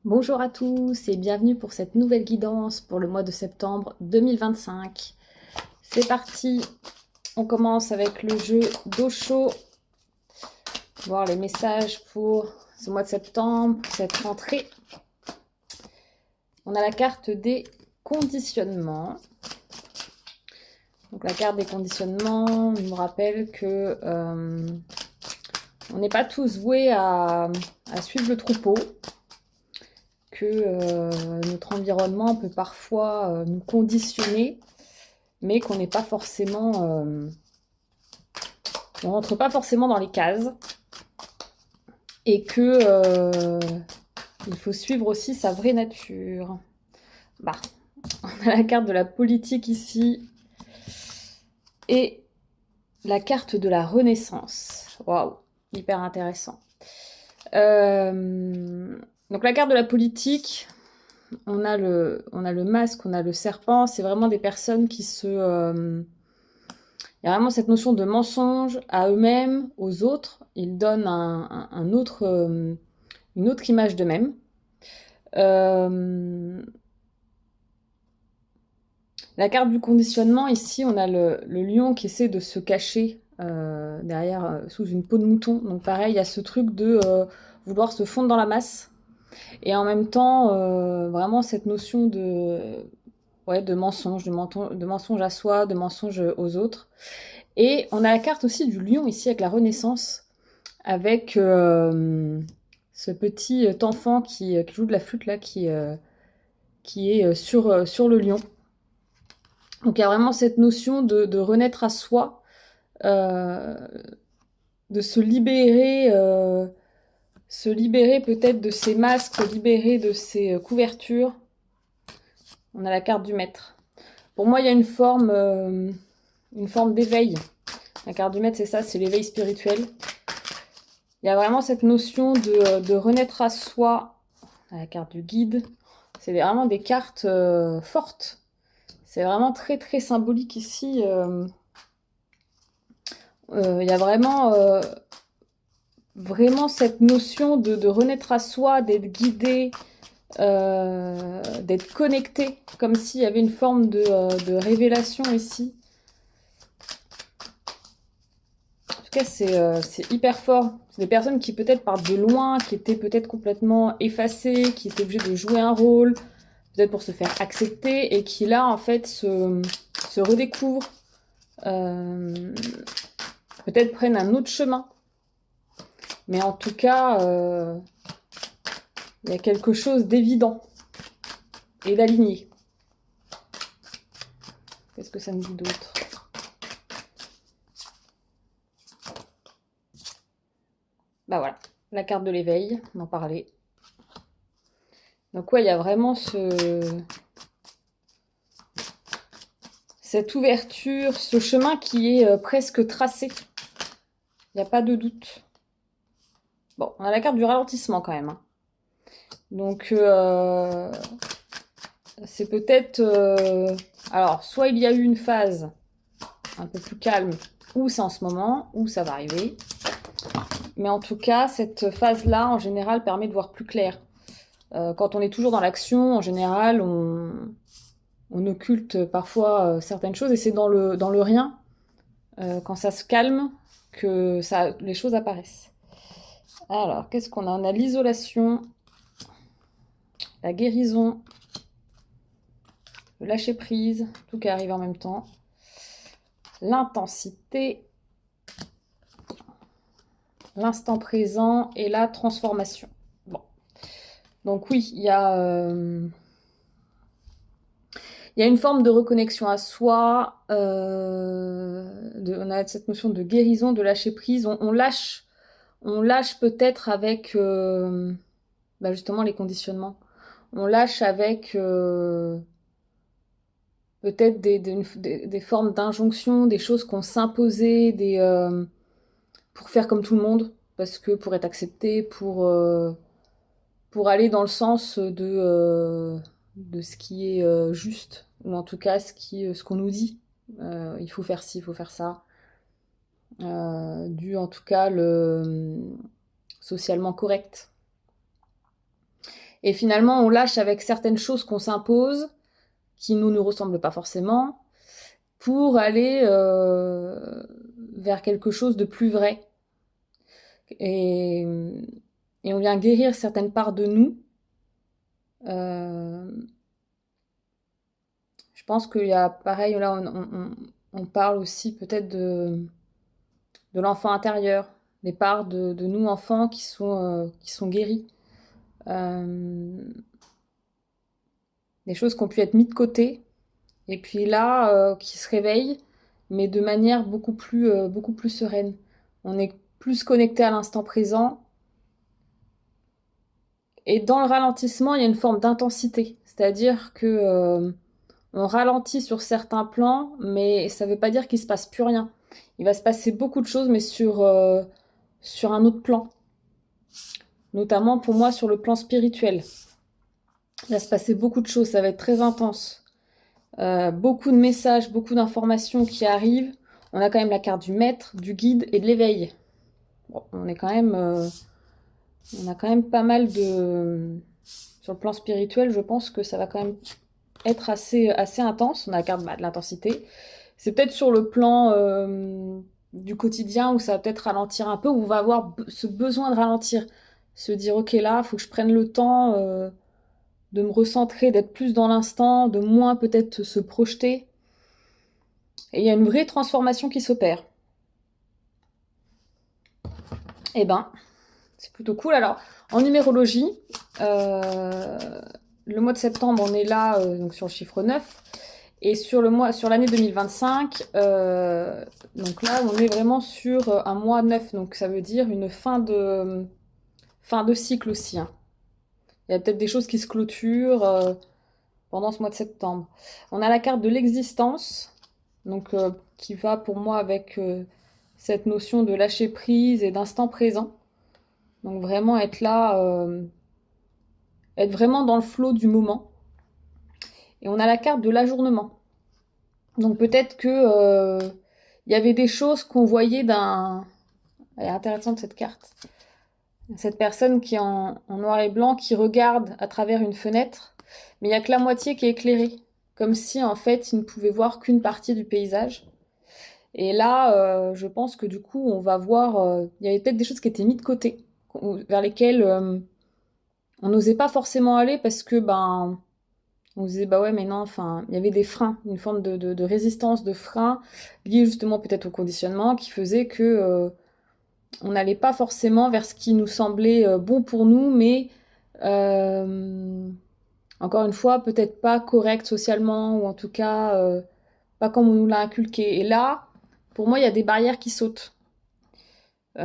Bonjour à tous et bienvenue pour cette nouvelle guidance pour le mois de septembre 2025. C'est parti, on commence avec le jeu d'Osho, voir les messages pour ce mois de septembre, pour cette rentrée. On a la carte des conditionnements. Donc la carte des conditionnements nous rappelle que on n'est pas tous voués à suivre le troupeau, que notre environnement peut parfois nous conditionner, mais qu'on n'est pas forcément... on rentre pas forcément dans les cases, et que il faut suivre aussi sa vraie nature. Bah, on a la carte de la politique ici, et la carte de la Renaissance. Waouh, hyper intéressant. Donc la carte de la politique, on a le masque, on a le serpent. C'est vraiment des personnes qui se... il y a vraiment cette notion de mensonge à eux-mêmes, aux autres. Ils donnent une autre image d'eux-mêmes. La carte du conditionnement, ici, on a le lion qui essaie de se cacher derrière, sous une peau de mouton. Donc pareil, il y a ce truc de vouloir se fondre dans la masse. Et en même temps, vraiment cette notion de mensonge, de mensonge à soi, de mensonge aux autres. Et on a la carte aussi du lion ici avec la Renaissance, avec ce petit enfant qui joue de la flûte là, qui est sur le lion. Donc il y a vraiment cette notion de renaître à soi, euh, de se libérer peut-être de ses masques, se libérer de ses couvertures. On a la carte du maître. Pour moi, il y a une forme d'éveil. La carte du maître, c'est ça, c'est l'éveil spirituel. Il y a vraiment cette notion de renaître à soi. La carte du guide, c'est vraiment des cartes fortes. C'est vraiment très très symbolique ici. Il y a vraiment cette notion de renaître à soi, d'être guidé, d'être connecté, comme s'il y avait une forme de révélation ici. En tout cas, c'est hyper fort. C'est des personnes qui peut-être partent de loin, qui étaient peut-être complètement effacées, qui étaient obligées de jouer un rôle, peut-être pour se faire accepter, et qui là, en fait, se redécouvrent, peut-être prennent un autre chemin. Mais en tout cas, il y a quelque chose d'évident et d'aligné. Qu'est-ce que ça me dit d'autre? Bah voilà, la carte de l'éveil, on en parlait. Donc ouais, il y a vraiment cette ouverture, ce chemin qui est presque tracé. Il n'y a pas de doute. Bon, on a la carte du ralentissement quand même. Donc c'est peut-être... alors, soit il y a eu une phase un peu plus calme, ou c'est en ce moment, ou ça va arriver. Mais en tout cas, cette phase-là, en général, permet de voir plus clair. Quand on est toujours dans l'action, en général, on occulte parfois certaines choses, et c'est dans le rien, quand ça se calme, que les choses apparaissent. Alors, qu'est-ce qu'on a? On a l'isolation, la guérison, le lâcher-prise, tout qui arrive en même temps, l'intensité, l'instant présent et la transformation. Bon. Donc oui, il y a une forme de reconnexion à soi, on a cette notion de guérison, de lâcher prise, on lâche peut-être avec justement les conditionnements. On lâche avec peut-être des formes d'injonction, des choses qu'on s'imposait, pour faire comme tout le monde, parce que pour être accepté, pour aller dans le sens de ce qui est juste, ou en tout cas ce qu'on nous dit. Il faut faire ci, il faut faire ça. Dû en tout cas le socialement correct. Et finalement, on lâche avec certaines choses qu'on s'impose, qui nous ressemblent pas forcément, pour aller vers quelque chose de plus vrai. Et, et on vient guérir certaines parts de nous. Je pense qu'il y a, pareil, là, on parle aussi peut-être de l'enfant intérieur, des parts de nous, enfants, qui sont guéries. Des choses qui ont pu être mises de côté, et puis là, qui se réveillent, mais de manière beaucoup plus sereine. On est plus connecté à l'instant présent, et dans le ralentissement, il y a une forme d'intensité. C'est-à-dire que on ralentit sur certains plans, mais ça ne veut pas dire qu'il ne se passe plus rien. Il va se passer beaucoup de choses, mais sur un autre plan. Notamment pour moi sur le plan spirituel. Il va se passer beaucoup de choses, ça va être très intense. Beaucoup de messages, beaucoup d'informations qui arrivent. On a quand même la carte du maître, du guide et de l'éveil. Bon, on a quand même pas mal de... Sur le plan spirituel, je pense que ça va quand même être assez intense. On a la carte de l'intensité. C'est peut-être sur le plan du quotidien où ça va peut-être ralentir un peu, où on va avoir ce besoin de ralentir. Se dire, ok, là, il faut que je prenne le temps de me recentrer, d'être plus dans l'instant, de moins peut-être se projeter. Et il y a une vraie transformation qui s'opère. Eh ben, c'est plutôt cool. Alors, en numérologie, le mois de septembre, on est là donc sur le chiffre 9. Et sur l'année 2025, donc là, on est vraiment sur un mois 9. Donc ça veut dire une fin de cycle aussi. Hein. Il y a peut-être des choses qui se clôturent pendant ce mois de septembre. On a la carte de l'existence, donc qui va pour moi avec cette notion de lâcher prise et d'instant présent. Donc vraiment être là, être vraiment dans le flot du moment. Et on a la carte de l'ajournement. Donc peut-être que y avait des choses qu'on voyait d'un... Elle est intéressante cette carte. Cette personne qui est en noir et blanc, qui regarde à travers une fenêtre, mais il n'y a que la moitié qui est éclairée. Comme si en fait il ne pouvait voir qu'une partie du paysage. Et là, je pense que du coup, on va voir... Il y avait peut-être des choses qui étaient mises de côté, vers lesquelles on n'osait pas forcément aller parce que on se disait bah ouais mais non, enfin il y avait des freins, une forme de résistance, de frein liés justement peut-être au conditionnement qui faisait que on n'allait pas forcément vers ce qui nous semblait bon pour nous, mais encore une fois peut-être pas correct socialement ou en tout cas pas comme on nous l'a inculqué. Et là, pour moi il y a des barrières qui sautent. Il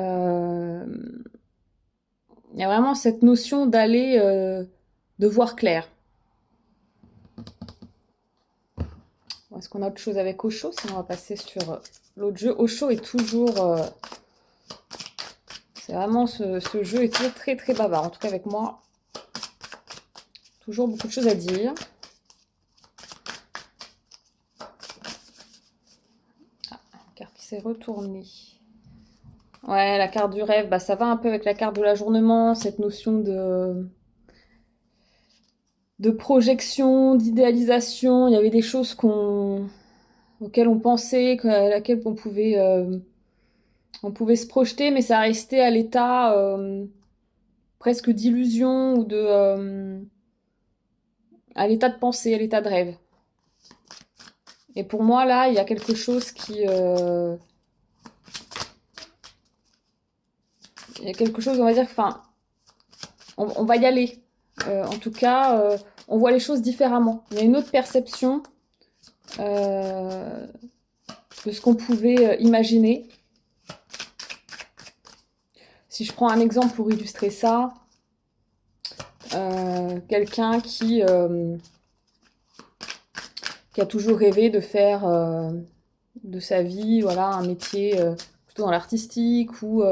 y a vraiment cette notion d'aller de voir clair. Est-ce qu'on a autre chose avec Osho? Sinon, on va passer sur l'autre jeu. Osho est toujours... c'est vraiment... Ce jeu est très, très, très bavard. En tout cas, avec moi, toujours beaucoup de choses à dire. Ah, carte qui s'est retournée. Ouais, la carte du rêve, bah, ça va un peu avec la carte de l'ajournement, cette notion de projection, d'idéalisation. Il y avait des choses auxquelles on pensait, à laquelle on pouvait se projeter, mais ça restait à l'état presque d'illusion ou à l'état de pensée, à l'état de rêve. Et pour moi, là, il y a quelque chose qui... il y a quelque chose, on va dire, enfin, on va y aller. En tout cas, on voit les choses différemment. Il y a une autre perception de ce qu'on pouvait imaginer. Si je prends un exemple pour illustrer ça, quelqu'un qui a toujours rêvé de faire de sa vie, voilà, un métier plutôt dans l'artistique ou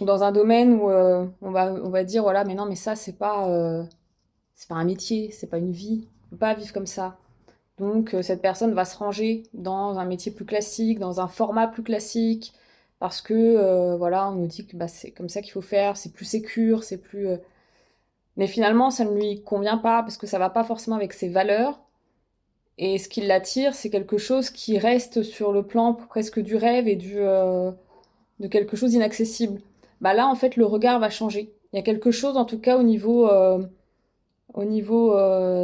dans un domaine où on va dire voilà, mais non, mais ça c'est pas un métier, c'est pas une vie, on peut pas vivre comme ça. Donc cette personne va se ranger dans un métier plus classique, dans un format plus classique, parce que voilà, on nous dit que bah, c'est comme ça qu'il faut faire, c'est plus sécure, c'est plus mais finalement ça ne lui convient pas parce que ça va pas forcément avec ses valeurs. Et ce qui l'attire, c'est quelque chose qui reste sur le plan presque du rêve et de quelque chose d'inaccessible. Bah là, en fait, le regard va changer. Il y a quelque chose, en tout cas, au niveau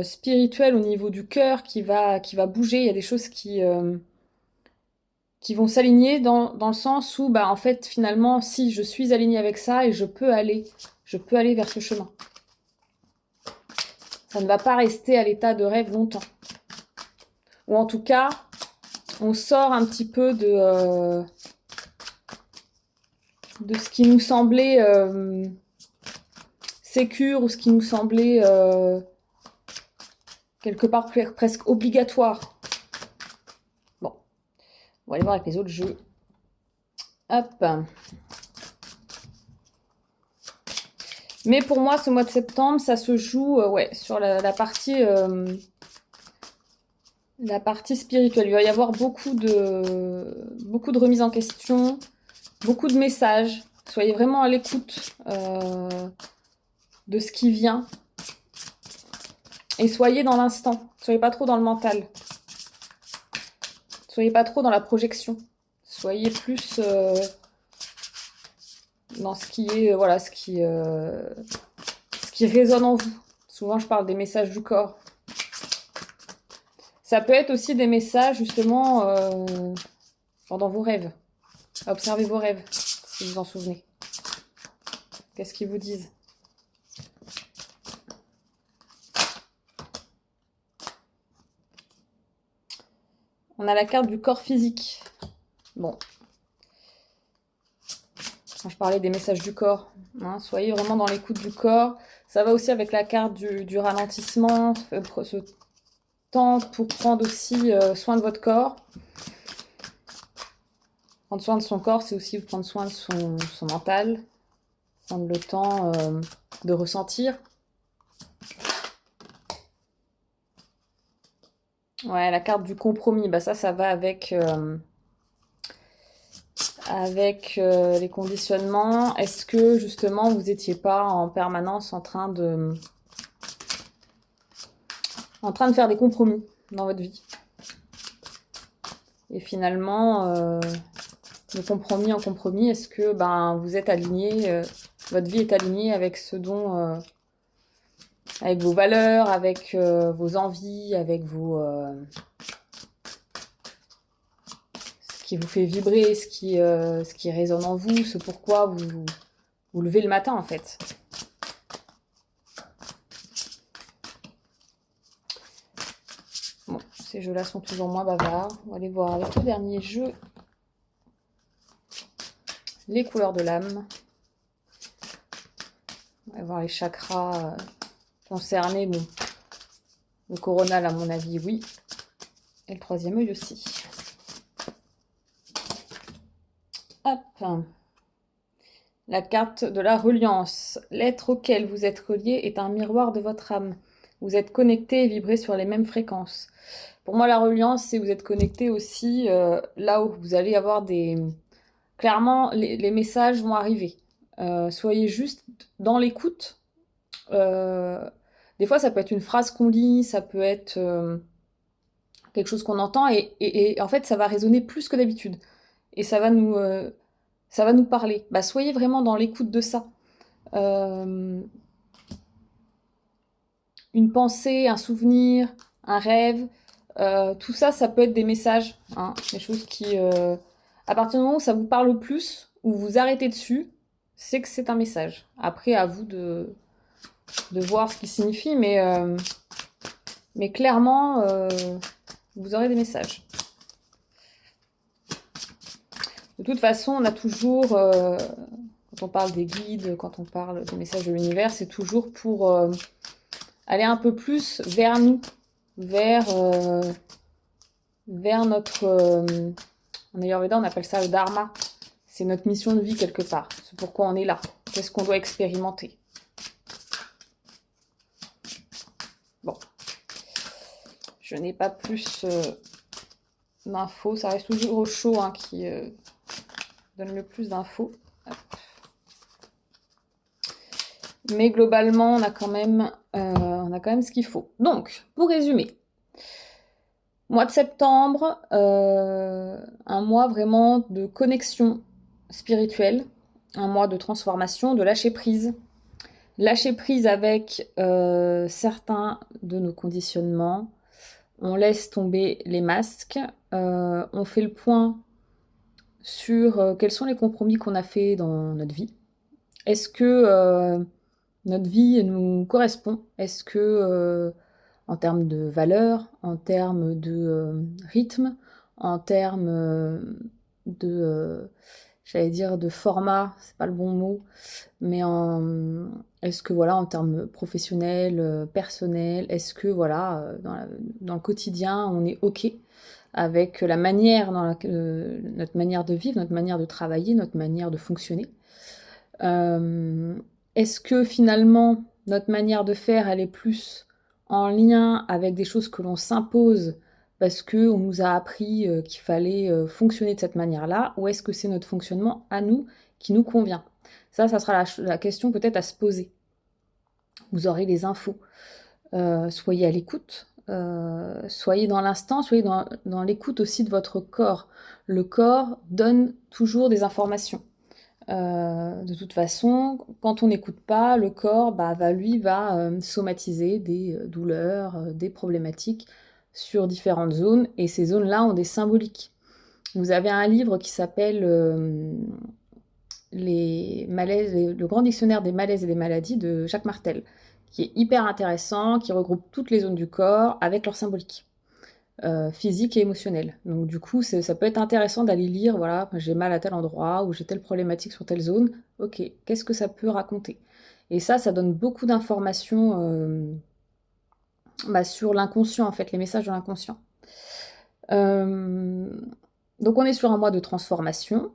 spirituel, au niveau du cœur, qui va bouger. Il y a des choses qui vont s'aligner dans le sens où, bah, en fait, finalement, si je suis alignée avec ça et je peux aller vers ce chemin. Ça ne va pas rester à l'état de rêve longtemps. Ou en tout cas, on sort un petit peu de ce qui nous semblait sécure ou ce qui nous semblait quelque part presque obligatoire. Bon, on va aller voir avec les autres jeux. Hop. Mais pour moi, ce mois de septembre, ça se joue ouais, sur la partie spirituelle. Il va y avoir beaucoup de remises en question, beaucoup de messages. Soyez vraiment à l'écoute de ce qui vient. Et soyez dans l'instant. Soyez pas trop dans le mental. Soyez pas trop dans la projection. Soyez plus dans ce qui est, voilà, ce qui résonne en vous. Souvent, je parle des messages du corps. Ça peut être aussi des messages, justement, pendant vos rêves. Observez vos rêves, si vous vous en souvenez. Qu'est-ce qu'ils vous disent? On a la carte du corps physique. Bon. Quand je parlais des messages du corps, hein, soyez vraiment dans l'écoute du corps. Ça va aussi avec la carte du ralentissement, ce temps pour prendre aussi soin de votre corps. Prendre soin de son corps, c'est aussi prendre soin de son mental. Prendre le temps de ressentir. Ouais, la carte du compromis, bah ça va avec les conditionnements. Est-ce que justement vous n'étiez pas en permanence en train de faire des compromis dans votre vie? Et finalement, de compromis en compromis, est-ce que ben vous êtes aligné, votre vie est alignée avec ce dont avec vos valeurs, avec vos envies, avec ce qui vous fait vibrer, ce qui résonne en vous, ce pourquoi vous levez le matin en fait. Bon, ces jeux-là sont toujours moins bavards. On va aller voir avec le dernier jeu. Les couleurs de l'âme. On va voir les chakras concernés. Bon, le coronal, à mon avis, oui. Et le troisième œil aussi. Hop. La carte de la reliance. L'être auquel vous êtes relié est un miroir de votre âme. Vous êtes connecté et vibrez sur les mêmes fréquences. Pour moi, la reliance, c'est vous êtes connecté aussi là où vous allez avoir des... Clairement, les messages vont arriver. Soyez juste dans l'écoute. Des fois, ça peut être une phrase qu'on lit, ça peut être quelque chose qu'on entend, et en fait, ça va résonner plus que d'habitude. Et ça va nous parler. Bah, soyez vraiment dans l'écoute de ça. Une pensée, un souvenir, un rêve, tout ça, ça peut être des messages, hein, des choses qui... à partir du moment où ça vous parle plus, où vous arrêtez dessus, c'est que c'est un message. Après, à vous de voir ce qu'il signifie, mais clairement, vous aurez des messages. De toute façon, on a toujours, quand on parle des guides, quand on parle des messages de l'univers, c'est toujours pour aller un peu plus vers nous, vers notre... en Ayurveda, on appelle ça le dharma. C'est notre mission de vie quelque part. C'est pourquoi on est là. Qu'est-ce qu'on doit expérimenter? Bon. Je n'ai pas plus d'infos. Ça reste toujours au chaud hein, qui donne le plus d'infos. Mais globalement, on a quand même ce qu'il faut. Donc, pour résumer, mois de septembre, un mois vraiment de connexion spirituelle, un mois de transformation, de lâcher prise. Lâcher prise avec certains de nos conditionnements. On laisse tomber les masques. On fait le point sur quels sont les compromis qu'on a fait dans notre vie. Est-ce que notre vie nous correspond? Est-ce que en termes de valeur, en termes de rythme, en termes de, j'allais dire de format, c'est pas le bon mot, mais est-ce que voilà, en termes professionnels, personnels, est-ce que voilà, dans le quotidien, on est OK avec la manière, notre manière de vivre, notre manière de travailler, notre manière de fonctionner. Est-ce que finalement, notre manière de faire, elle est plus en lien avec des choses que l'on s'impose parce qu'on nous a appris qu'il fallait fonctionner de cette manière-là, ou est-ce que c'est notre fonctionnement à nous qui nous convient? Ça sera la question peut-être à se poser. Vous aurez les infos. Soyez à l'écoute. Soyez dans l'instant, soyez dans l'écoute aussi de votre corps. Le corps donne toujours des informations. De toute façon, quand on n'écoute pas, le corps va somatiser des douleurs, des problématiques sur différentes zones, et ces zones-là ont des symboliques. Vous avez un livre qui s'appelle le grand dictionnaire des malaises et des maladies de Jacques Martel, qui est hyper intéressant, qui regroupe toutes les zones du corps avec leurs symboliques. Physique et émotionnelle. Donc du coup, ça peut être intéressant d'aller lire, voilà, j'ai mal à tel endroit, ou j'ai telle problématique sur telle zone, ok, qu'est-ce que ça peut raconter? Et ça donne beaucoup d'informations sur l'inconscient, en fait, les messages de l'inconscient. Donc on est sur un mois de transformation.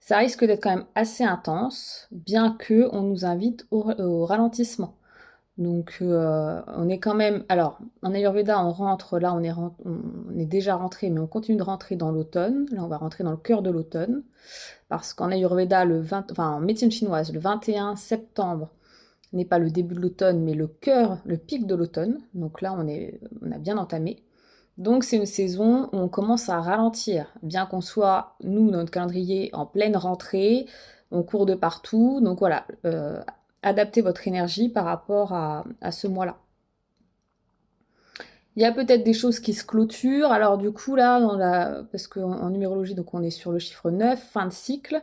Ça risque d'être quand même assez intense, bien qu'on nous invite au ralentissement. Donc on est quand même... Alors, en Ayurveda, on rentre, là on est déjà rentré, mais on continue de rentrer dans l'automne. Là, on va rentrer dans le cœur de l'automne. Parce qu'en Ayurveda, en médecine chinoise, le 21 septembre n'est pas le début de l'automne, mais le cœur, le pic de l'automne. Donc là, on a bien entamé. Donc c'est une saison où on commence à ralentir. Bien qu'on soit, nous, notre calendrier, en pleine rentrée, on court de partout. Donc voilà, adaptez votre énergie par rapport à ce mois-là. Il y a peut-être des choses qui se clôturent. Alors du coup, là, parce qu'en numérologie, donc on est sur le chiffre 9, fin de cycle,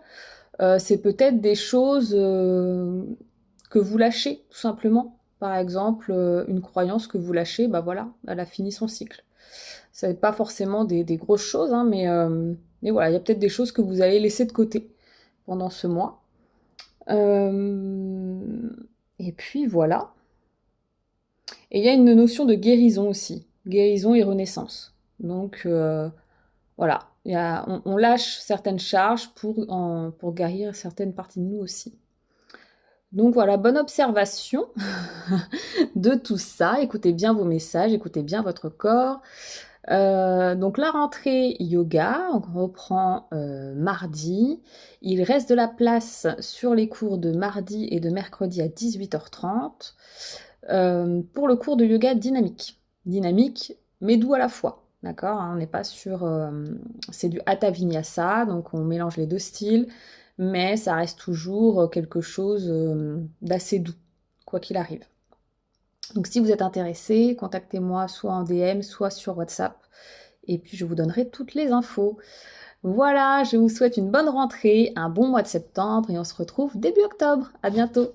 c'est peut-être des choses que vous lâchez, tout simplement. Par exemple, une croyance que vous lâchez, bah voilà, elle a fini son cycle. Ça n'est pas forcément des grosses choses, hein, mais voilà, il y a peut-être des choses que vous allez laisser de côté pendant ce mois. Et puis voilà. Et il y a une notion de guérison aussi. Guérison et renaissance. Donc voilà, on lâche certaines charges pour guérir certaines parties de nous aussi. Donc voilà, bonne observation de tout ça. Écoutez bien vos messages, écoutez bien votre corps. Donc la rentrée yoga, on reprend mardi. Il reste de la place sur les cours de mardi et de mercredi à 18h30 pour le cours de yoga dynamique. Dynamique, mais doux à la fois. D'accord, hein, on n'est pas sur... c'est du Hatha Vinyasa, donc on mélange les deux styles, mais ça reste toujours quelque chose d'assez doux, quoi qu'il arrive. Donc si vous êtes intéressé, contactez-moi soit en DM, soit sur WhatsApp, et puis je vous donnerai toutes les infos. Voilà, je vous souhaite une bonne rentrée, un bon mois de septembre, et on se retrouve début octobre. À bientôt!